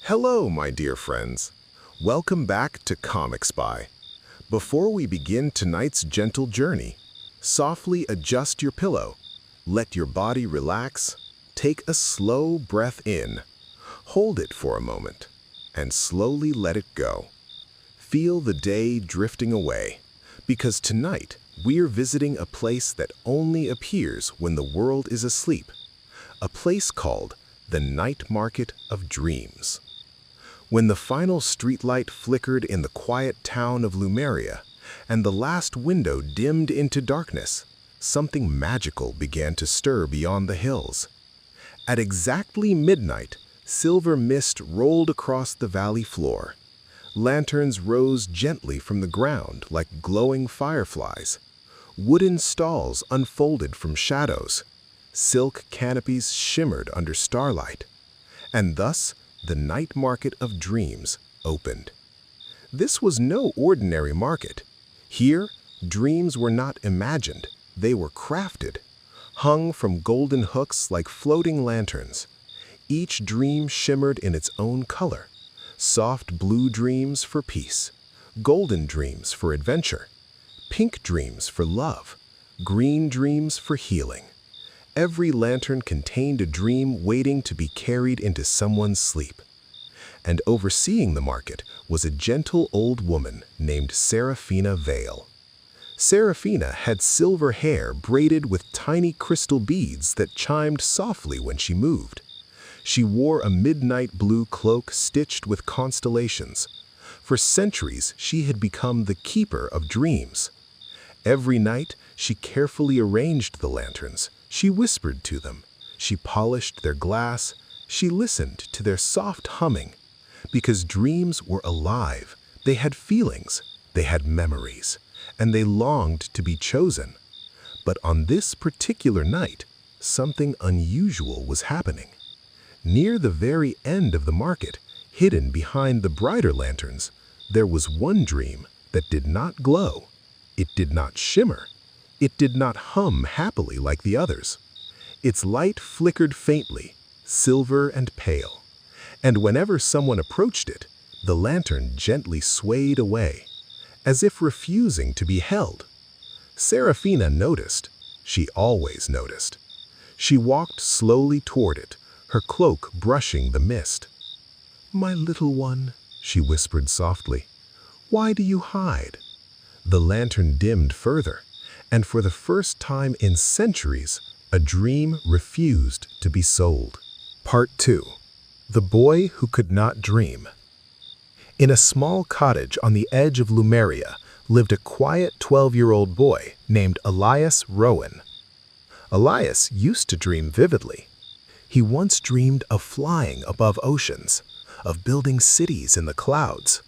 Hello, my dear friends. Welcome back to Comic Spy. Before we begin tonight's gentle journey, softly adjust your pillow, let your body relax, take a slow breath in, hold it for a moment, and slowly let it go. Feel the day drifting away, because tonight we're visiting a place that only appears when the world is asleep, a place called the Night Market of Dreams. When the final streetlight flickered in the quiet town of Lumeria, and the last window dimmed into darkness, something magical began to stir beyond the hills. At exactly midnight, silver mist rolled across the valley floor. Lanterns rose gently from the ground like glowing fireflies. Wooden stalls unfolded from shadows. Silk canopies shimmered under starlight. And thus, the Night Market of Dreams opened. This was no ordinary market. Here, dreams were not imagined, they were crafted, hung from golden hooks like floating lanterns. Each dream shimmered in its own color. Soft blue dreams for peace, golden dreams for adventure, pink dreams for love, green dreams for healing. Every lantern contained a dream waiting to be carried into someone's sleep. And overseeing the market was a gentle old woman named Serafina Vale. Serafina had silver hair braided with tiny crystal beads that chimed softly when she moved. She wore a midnight blue cloak stitched with constellations. For centuries, she had become the keeper of dreams. Every night, she carefully arranged the lanterns. She whispered to them. She polished their glass. She listened to their soft humming. Because dreams were alive. They had feelings. They had memories. And they longed to be chosen. But on this particular night, something unusual was happening. Near the very end of the market, hidden behind the brighter lanterns, there was one dream that did not glow. It did not shimmer. It did not hum happily like the others. Its light flickered faintly, silver and pale. And whenever someone approached it, the lantern gently swayed away, as if refusing to be held. Serafina noticed. She always noticed. She walked slowly toward it, her cloak brushing the mist. "My little one," she whispered softly, "why do you hide?" The lantern dimmed further, and for the first time in centuries, a dream refused to be sold. Part 2. The Boy Who Could Not Dream. In a small cottage on the edge of Lumeria lived a quiet 12-year-old boy named Elias Rowan. Elias used to dream vividly. He once dreamed of flying above oceans, of building cities in the clouds,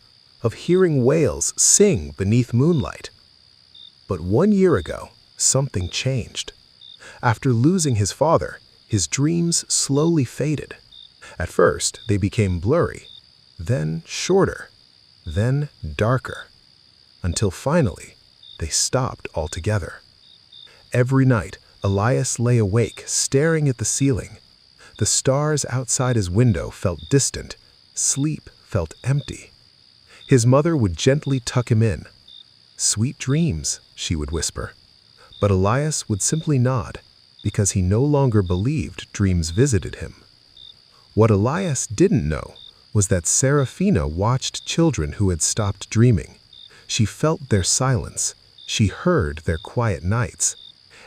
of hearing whales sing beneath moonlight. But 1 year ago, something changed. After losing his father, his dreams slowly faded. At first, they became blurry, then shorter, then darker, until finally, they stopped altogether. Every night, Elias lay awake, staring at the ceiling. The stars outside his window felt distant. Sleep felt empty. His mother would gently tuck him in. "Sweet dreams," she would whisper. But Elias would simply nod, because he no longer believed dreams visited him. What Elias didn't know was that Serafina watched children who had stopped dreaming. She felt their silence. She heard their quiet nights.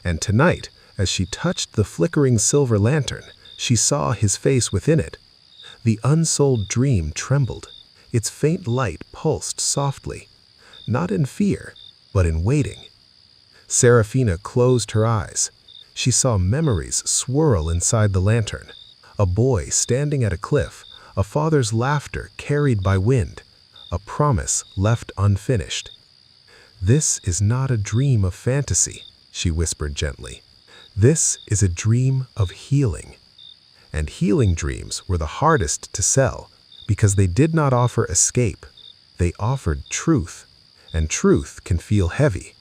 And tonight, as she touched the flickering silver lantern, she saw his face within it. The unsold dream trembled. Its faint light pulsed softly, not in fear, but in waiting. Serafina closed her eyes. She saw memories swirl inside the lantern. A boy standing at a cliff, a father's laughter carried by wind, a promise left unfinished. "This is not a dream of fantasy," she whispered gently. "This is a dream of healing." And healing dreams were the hardest to sell because they did not offer escape. They offered truth, and truth can feel heavy.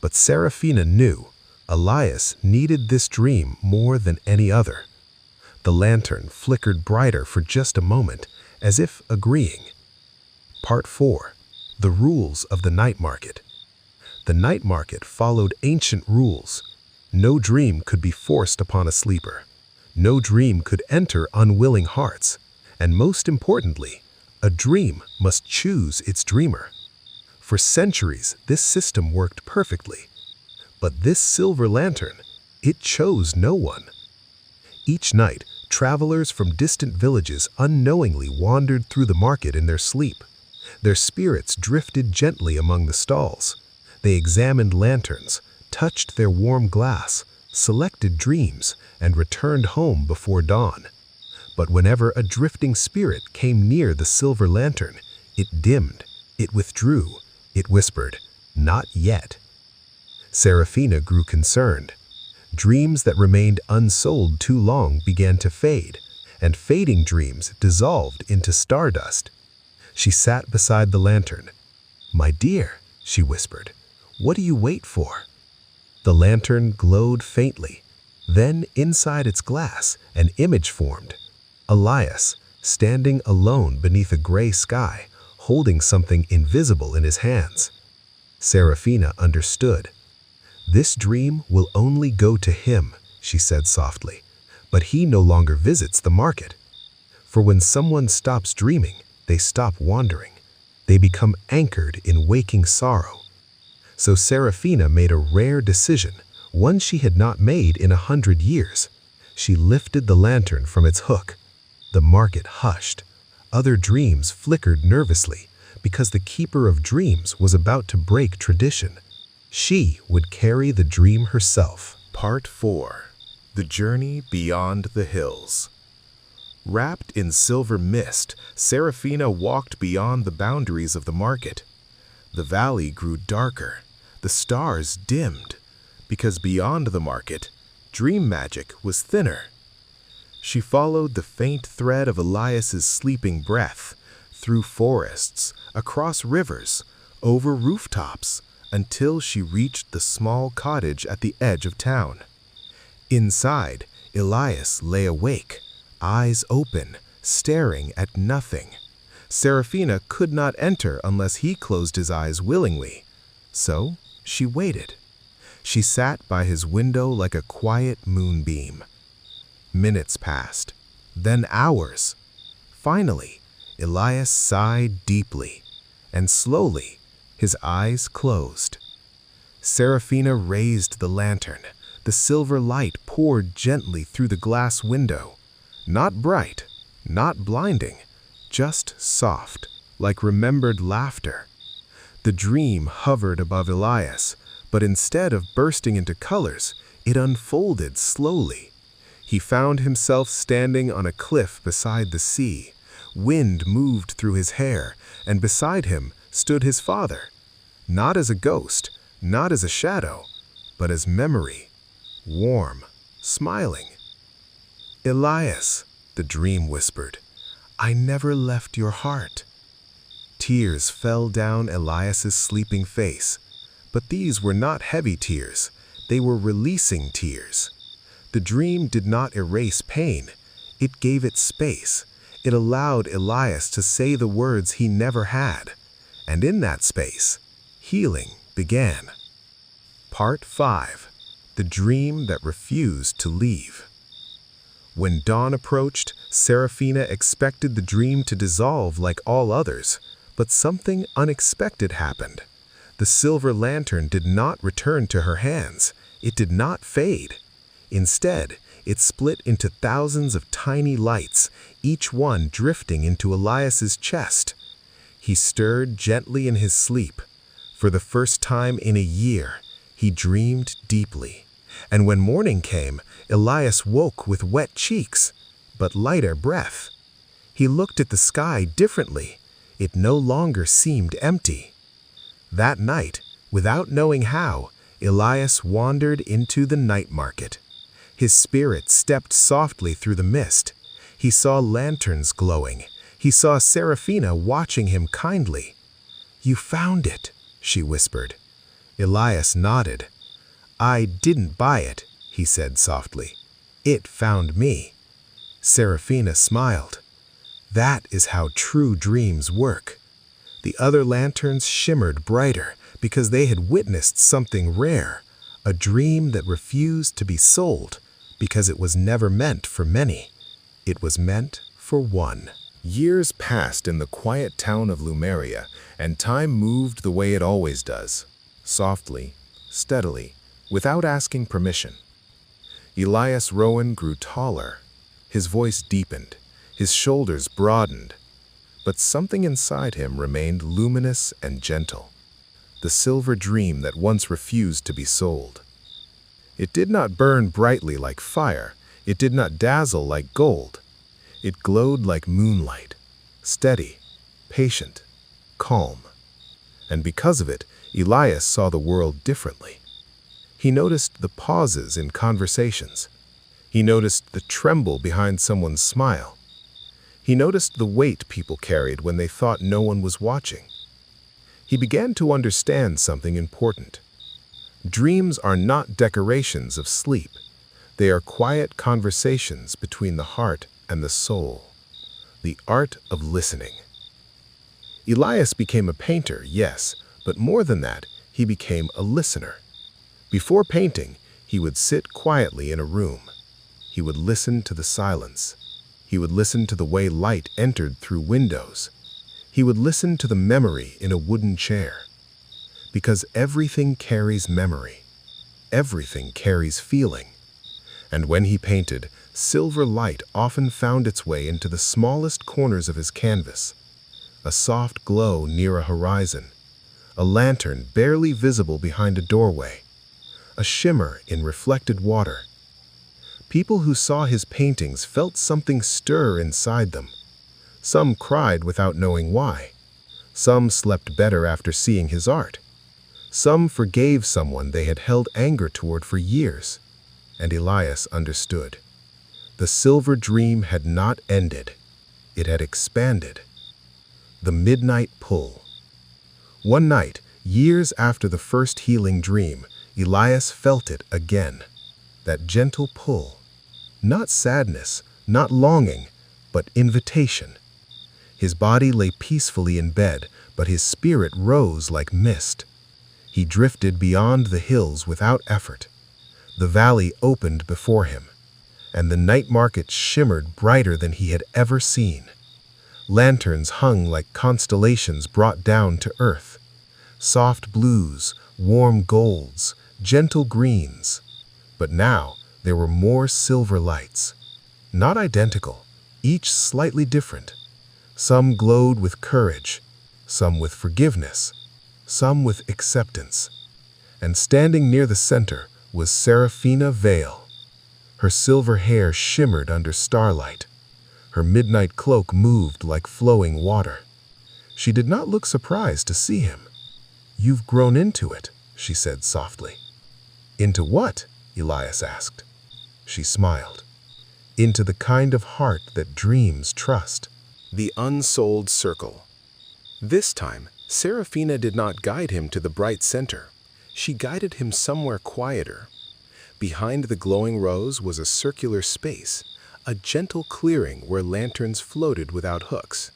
But Serafina knew Elias needed this dream more than any other. The lantern flickered brighter for just a moment, as if agreeing. Part 4. The Rules of the Night Market. The night market followed ancient rules. No dream could be forced upon a sleeper. No dream could enter unwilling hearts. And most importantly, a dream must choose its dreamer. For centuries, this system worked perfectly. But this silver lantern, it chose no one. Each night, travelers from distant villages unknowingly wandered through the market in their sleep. Their spirits drifted gently among the stalls. They examined lanterns, touched their warm glass, selected dreams, and returned home before dawn. But whenever a drifting spirit came near the silver lantern, it dimmed, it withdrew, it whispered, "Not yet." Serafina grew concerned. Dreams that remained unsold too long began to fade, and fading dreams dissolved into stardust. She sat beside the lantern. "My dear," she whispered, "what do you wait for?" The lantern glowed faintly. Then, inside its glass, an image formed. Elias, standing alone beneath a gray sky, holding something invisible in his hands. Serafina understood. "This dream will only go to him," she said softly, "but he no longer visits the market." For when someone stops dreaming, they stop wandering. They become anchored in waking sorrow. So Serafina made a rare decision, one she had not made in 100 years. She lifted the lantern from its hook. The market hushed. Other dreams flickered nervously, because the keeper of dreams was about to break tradition. She would carry the dream herself. Part 4. The Journey Beyond the Hills. Wrapped in silver mist, Serafina walked beyond the boundaries of the market. The valley grew darker. The stars dimmed, because beyond the market, dream magic was thinner. She followed the faint thread of Elias's sleeping breath, through forests, across rivers, over rooftops, until she reached the small cottage at the edge of town. Inside, Elias lay awake, eyes open, staring at nothing. Serafina could not enter unless he closed his eyes willingly. So she waited. She sat by his window like a quiet moonbeam. Minutes passed, then hours. Finally, Elias sighed deeply, and slowly his eyes closed. Serafina raised the lantern. The silver light poured gently through the glass window. Not bright, not blinding, just soft, like remembered laughter. The dream hovered above Elias, but instead of bursting into colors, it unfolded slowly. He found himself standing on a cliff beside the sea. Wind moved through his hair, and beside him stood his father. Not as a ghost, not as a shadow, but as memory, warm, smiling. "Elias," the dream whispered, "I never left your heart." Tears fell down Elias's sleeping face, but these were not heavy tears. They were releasing tears. The dream did not erase pain. It gave it space. It allowed Elias to say the words he never had. And in that space, healing began. Part 5. The Dream That Refused to Leave. When dawn approached, Serafina expected the dream to dissolve like all others, but something unexpected happened. The silver lantern did not return to her hands. It did not fade. Instead, it split into thousands of tiny lights, each one drifting into Elias's chest. He stirred gently in his sleep. For the first time in a year, he dreamed deeply. And when morning came, Elias woke with wet cheeks, but lighter breath. He looked at the sky differently. It no longer seemed empty. That night, without knowing how, Elias wandered into the night market. His spirit stepped softly through the mist. He saw lanterns glowing. He saw Serafina watching him kindly. "You found it," she whispered. Elias nodded. "I didn't buy it," he said softly. "It found me." Serafina smiled. That is how true dreams work. The other lanterns shimmered brighter because they had witnessed something rare, a dream that refused to be sold because it was never meant for many. It was meant for one. Years passed in the quiet town of Lumeria, and time moved the way it always does, softly, steadily, without asking permission. Elias Rowan grew taller. His voice deepened, his shoulders broadened, but something inside him remained luminous and gentle. The silver dream that once refused to be sold. It did not burn brightly like fire. It did not dazzle like gold. It glowed like moonlight, steady, patient, calm. And because of it, Elias saw the world differently. He noticed the pauses in conversations. He noticed the tremble behind someone's smile. He noticed the weight people carried when they thought no one was watching. He began to understand something important. Dreams are not decorations of sleep. They are quiet conversations between the heart and the soul. The art of listening. Elias became a painter, yes, but more than that, he became a listener. Before painting, he would sit quietly in a room. He would listen to the silence. He would listen to the way light entered through windows. He would listen to the memory in a wooden chair. Because everything carries memory. Everything carries feeling. And when he painted, silver light often found its way into the smallest corners of his canvas. A soft glow near a horizon. A lantern barely visible behind a doorway. A shimmer in reflected water. People who saw his paintings felt something stir inside them. Some cried without knowing why. Some slept better after seeing his art. Some forgave someone they had held anger toward for years. And Elias understood. The silver dream had not ended. It had expanded. The midnight pull. One night, years after the first healing dream, Elias felt it again. That gentle pull. Not sadness, not longing, but invitation. His body lay peacefully in bed, but his spirit rose like mist. He drifted beyond the hills without effort. The valley opened before him, and the night market shimmered brighter than he had ever seen. Lanterns hung like constellations brought down to earth. Soft blues, warm golds, gentle greens. But now there were more silver lights. Not identical, each slightly different. Some glowed with courage, some with forgiveness, some with acceptance. And standing near the center was Seraphina Vale. Her silver hair shimmered under starlight. Her midnight cloak moved like flowing water. She did not look surprised to see him. "You've grown into it," she said softly. "Into what?" Elias asked. She smiled. "Into the kind of heart that dreams trust." The unsold circle. This time, Seraphina did not guide him to the bright center. She guided him somewhere quieter. Behind the glowing rows was a circular space, a gentle clearing where lanterns floated without hooks.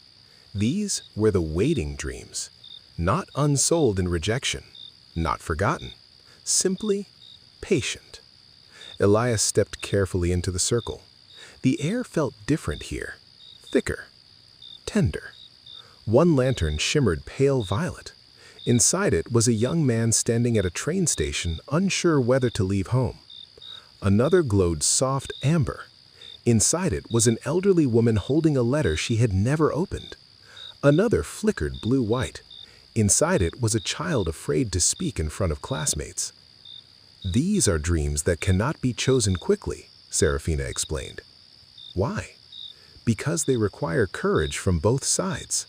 These were the waiting dreams, not unsold in rejection, not forgotten, simply patient. Elias stepped carefully into the circle. The air felt different here, thicker, tender. One lantern shimmered pale violet. Inside it was a young man standing at a train station, unsure whether to leave home. Another glowed soft amber. Inside it was an elderly woman holding a letter she had never opened. Another flickered blue-white. Inside it was a child afraid to speak in front of classmates. "These are dreams that cannot be chosen quickly," Seraphina explained. "Why?" "Because they require courage from both sides."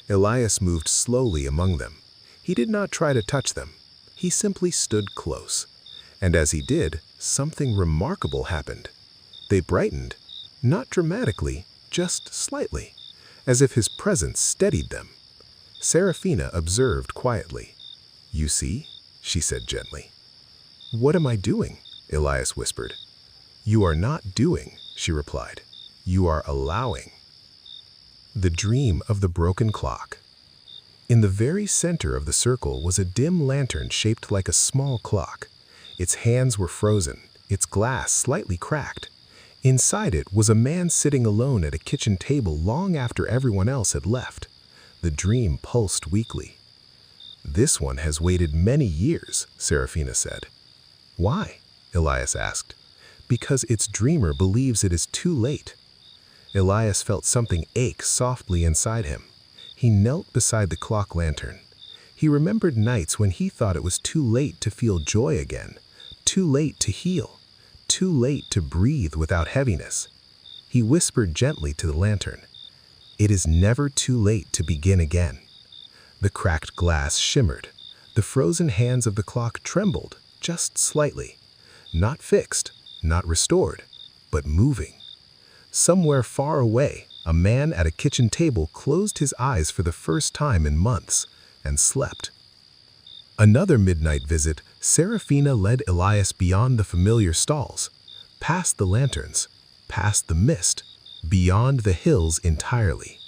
Elias moved slowly among them. He did not try to touch them. He simply stood close. And as he did, something remarkable happened. They brightened, not dramatically, just slightly, as if his presence steadied them. Seraphina observed quietly. "You see?" she said gently. "What am I doing?" Elias whispered. "You are not doing," she replied. "You are allowing." The dream of the broken clock. In the very center of the circle was a dim lantern shaped like a small clock. Its hands were frozen, its glass slightly cracked. Inside it was a man sitting alone at a kitchen table long after everyone else had left. The dream pulsed weakly. "This one has waited many years," Serafina said. "Why?" Elias asked. "Because its dreamer believes it is too late." Elias felt something ache softly inside him. He knelt beside the clock lantern. He remembered nights when he thought it was too late to feel joy again, too late to heal, too late to breathe without heaviness. He whispered gently to the lantern, "It is never too late to begin again." The cracked glass shimmered. The frozen hands of the clock trembled, just slightly. Not fixed, not restored, but moving. Somewhere far away, a man at a kitchen table closed his eyes for the first time in months and slept. Another midnight visit, Serafina led Elias beyond the familiar stalls, past the lanterns, past the mist, beyond the hills entirely.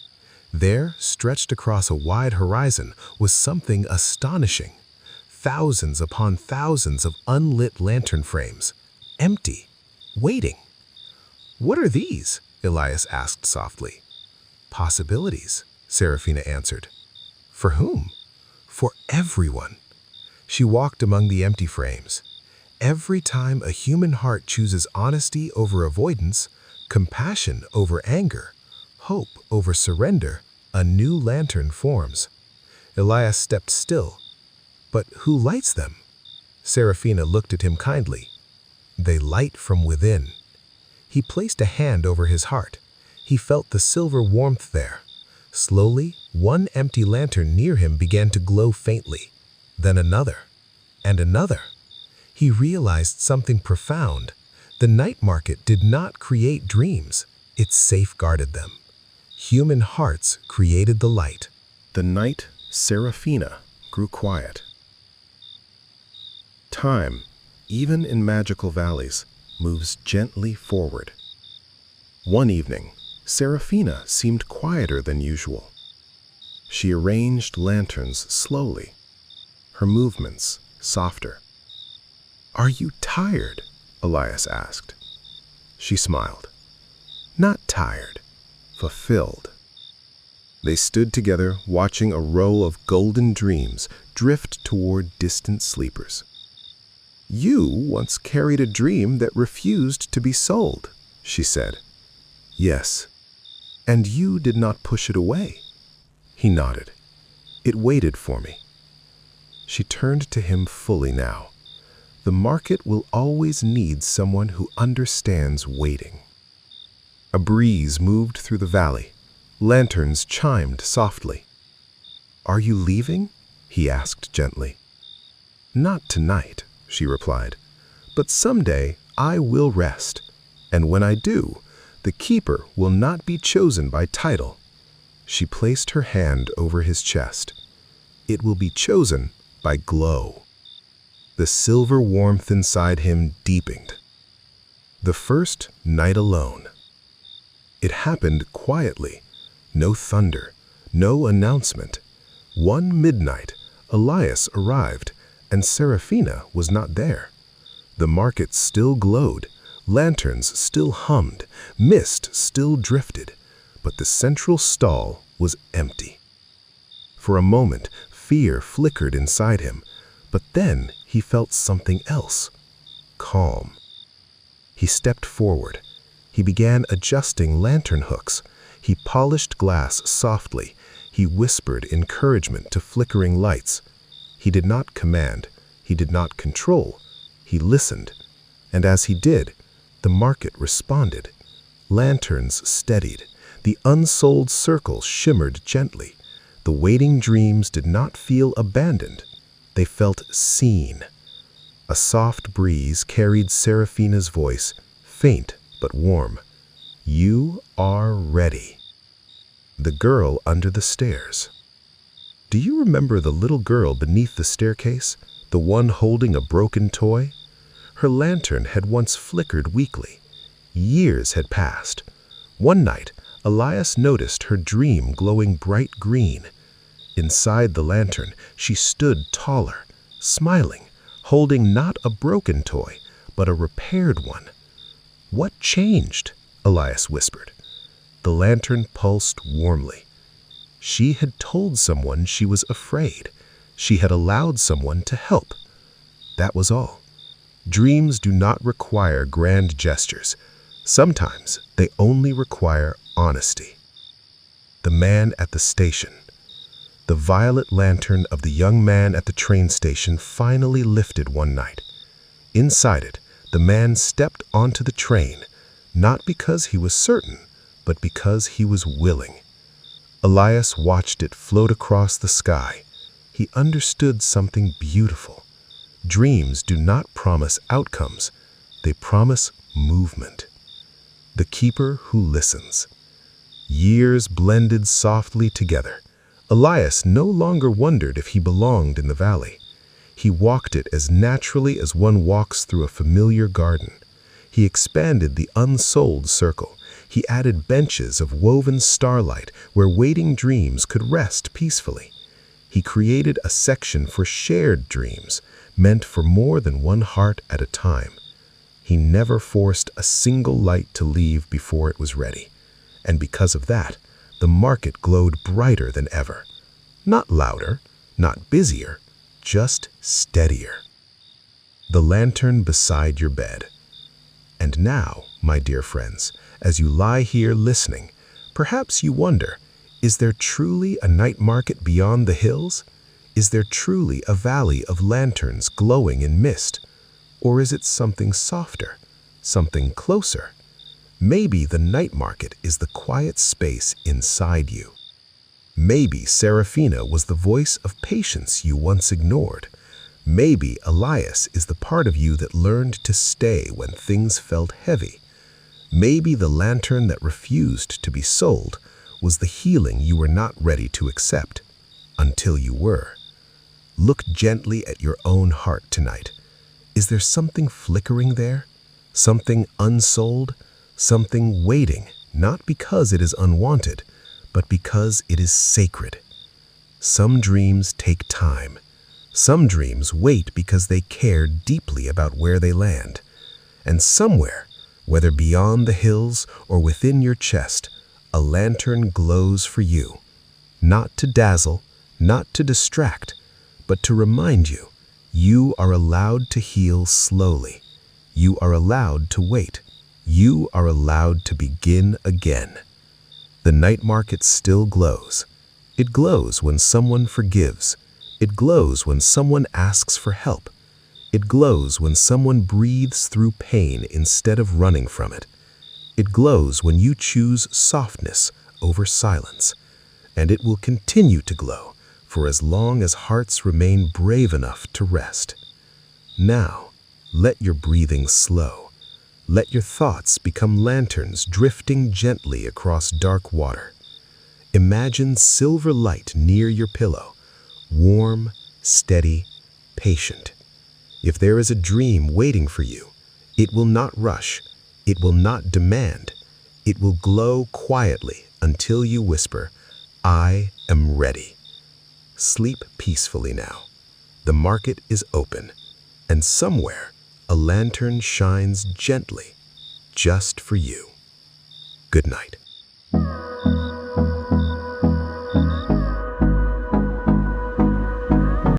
There, stretched across a wide horizon, was something astonishing. Thousands upon thousands of unlit lantern frames, empty, waiting. "What are these?" Elias asked softly. "Possibilities," Serafina answered. "For whom?" "For everyone." She walked among the empty frames. Every time a human heart chooses honesty over avoidance, compassion over anger, hope over surrender, a new lantern forms. Elias stepped still. "But who lights them?" Serafina looked at him kindly. "They light from within." He placed a hand over his heart. He felt the silver warmth there. Slowly, one empty lantern near him began to glow faintly. Then another, and another. He realized something profound. The night market did not create dreams. It safeguarded them. Human hearts created the light. The night, Serafina, grew quiet. Time, even in magical valleys, moves gently forward. One evening, Serafina seemed quieter than usual. She arranged lanterns slowly, her movements softer. "Are you tired?" Elias asked. She smiled. "Not tired, fulfilled." They stood together, watching a row of golden dreams drift toward distant sleepers. "You once carried a dream that refused to be sold," she said. "Yes. And you did not push it away." He nodded. "It waited for me." She turned to him fully now. The market will always need someone who understands waiting. A breeze moved through the valley. Lanterns chimed softly. "Are you leaving?" he asked gently. "Not tonight," she replied, "but someday I will rest, and when I do, the keeper will not be chosen by title." She placed her hand over his chest. "It will be chosen by glow." The silver warmth inside him deepened. The first night alone. It happened quietly, no thunder, no announcement. One midnight, Elias arrived, and Serafina was not there. The market still glowed, lanterns still hummed, mist still drifted, but the central stall was empty. For a moment, fear flickered inside him, but then he felt something else, calm. He stepped forward. He began adjusting lantern hooks. He polished glass softly. He whispered encouragement to flickering lights. He did not command. He did not control. He listened. And as he did, the market responded. Lanterns steadied. The unsold circle shimmered gently. The waiting dreams did not feel abandoned. They felt seen. A soft breeze carried Serafina's voice, faint but warm. "You are ready." The girl under the stairs. Do you remember the little girl beneath the staircase, the one holding a broken toy? Her lantern had once flickered weakly. Years had passed. One night, Elias noticed her dream glowing bright green. Inside the lantern, she stood taller, smiling, holding not a broken toy, but a repaired one. "What changed?" Elias whispered. The lantern pulsed warmly. She had told someone she was afraid. She had allowed someone to help. That was all. Dreams do not require grand gestures. Sometimes they only require honesty. The man at the station. The violet lantern of the young man at the train station finally lifted one night. Inside it, the man stepped onto the train, not because he was certain, but because he was willing. Elias watched it float across the sky. He understood something beautiful. Dreams do not promise outcomes, they promise movement. The keeper who listens. Years blended softly together. Elias no longer wondered if he belonged in the valley. He walked it as naturally as one walks through a familiar garden. He expanded the unsold circle. He added benches of woven starlight where waiting dreams could rest peacefully. He created a section for shared dreams, meant for more than one heart at a time. He never forced a single light to leave before it was ready. And because of that, the market glowed brighter than ever. Not louder, not busier, just steadier. The lantern beside your bed. And now, my dear friends, as you lie here listening, perhaps you wonder, is there truly a night market beyond the hills? Is there truly a valley of lanterns glowing in mist? Or is it something softer, something closer? Maybe the night market is the quiet space inside you. Maybe Serafina was the voice of patience you once ignored. Maybe Elias is the part of you that learned to stay when things felt heavy. Maybe the lantern that refused to be sold was the healing you were not ready to accept, until you were. Look gently at your own heart tonight. Is there something flickering there? Something unsold? Something waiting, not because it is unwanted, but because it is sacred. Some dreams take time. Some dreams wait because they care deeply about where they land. And somewhere, whether beyond the hills or within your chest, a lantern glows for you. Not to dazzle, not to distract, but to remind you, you are allowed to heal slowly. You are allowed to wait. You are allowed to begin again. The night market still glows. It glows when someone forgives. It glows when someone asks for help. It glows when someone breathes through pain instead of running from it. It glows when you choose softness over silence. And it will continue to glow for as long as hearts remain brave enough to rest. Now, let your breathing slow. Let your thoughts become lanterns drifting gently across dark water. Imagine silver light near your pillow, warm, steady, patient. If there is a dream waiting for you, it will not rush, it will not demand. It will glow quietly until you whisper, "I am ready." Sleep peacefully now. The market is open, and somewhere a lantern shines gently, just for you. Good night.